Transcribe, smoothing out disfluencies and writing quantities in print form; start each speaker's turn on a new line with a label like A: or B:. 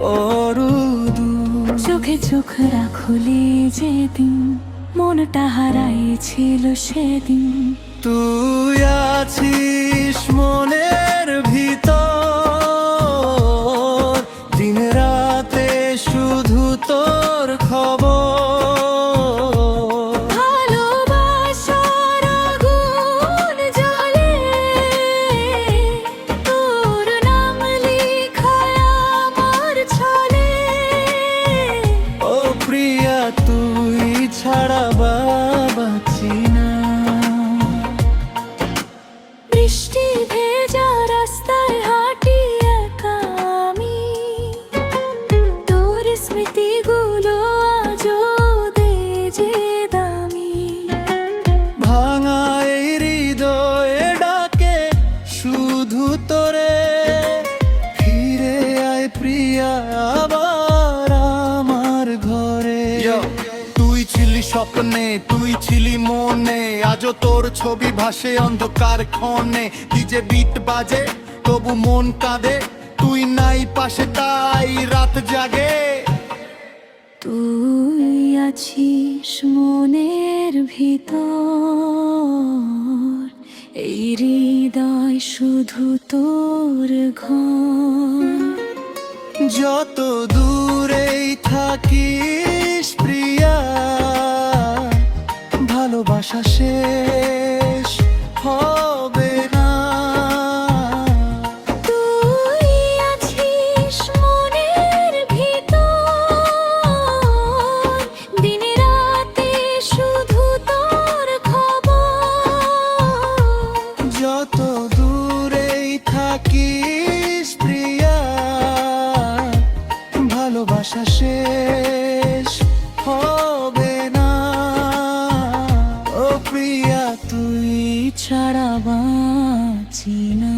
A: বড় দূর।
B: চোখে চোখ রাখলি যেদিন, মনটা হারাইছিল সেদিন।
A: তুই আছিস মনের ভিতর, দিন রাতে শুধু তোর খবর।
B: ভালোবাসার আগুন জ্বলে, তোর নাম লিখায় আমার ছলে।
A: ও প্রিয়া, তুই ছাড়া বাঁচি না।
B: বৃষ্টি ভেজা রাস্তায় হাঁটি একা আমি, তোর স্মৃতিগুলো আজও দে যে দামি।
A: ভাঙা এই হৃদয়ে ডাকে শুধু তোরে, ফিরে আয় প্রিয়া আবার আমার ঘরে। তুই ছিলি স্বপ্নে, তুই ছিলি মনে, আজও তোর ছবি ভাসে অন্ধকার ক্ষণে। ডিজে বিট বাজে তবু মন কাঁদে, তুই নাই পাশে তাই রাত জাগে।
B: তুই আছিস মনের ভিতর, এই হৃদয় শুধু তোর ঘর।
A: যত দূরেই থাকিস প্রিয়া, ভালোবাসা শেষ হবে না।
B: তুই আছিস মনের ভিতর, দিন রাতে শুধু তোর খবর।
A: যত দূরেই থাকিস প্রিয়া, ভালোবাসা শেষ হবে না। ও প্রিয়া, তুই
B: ছাড়া বাঁচি না।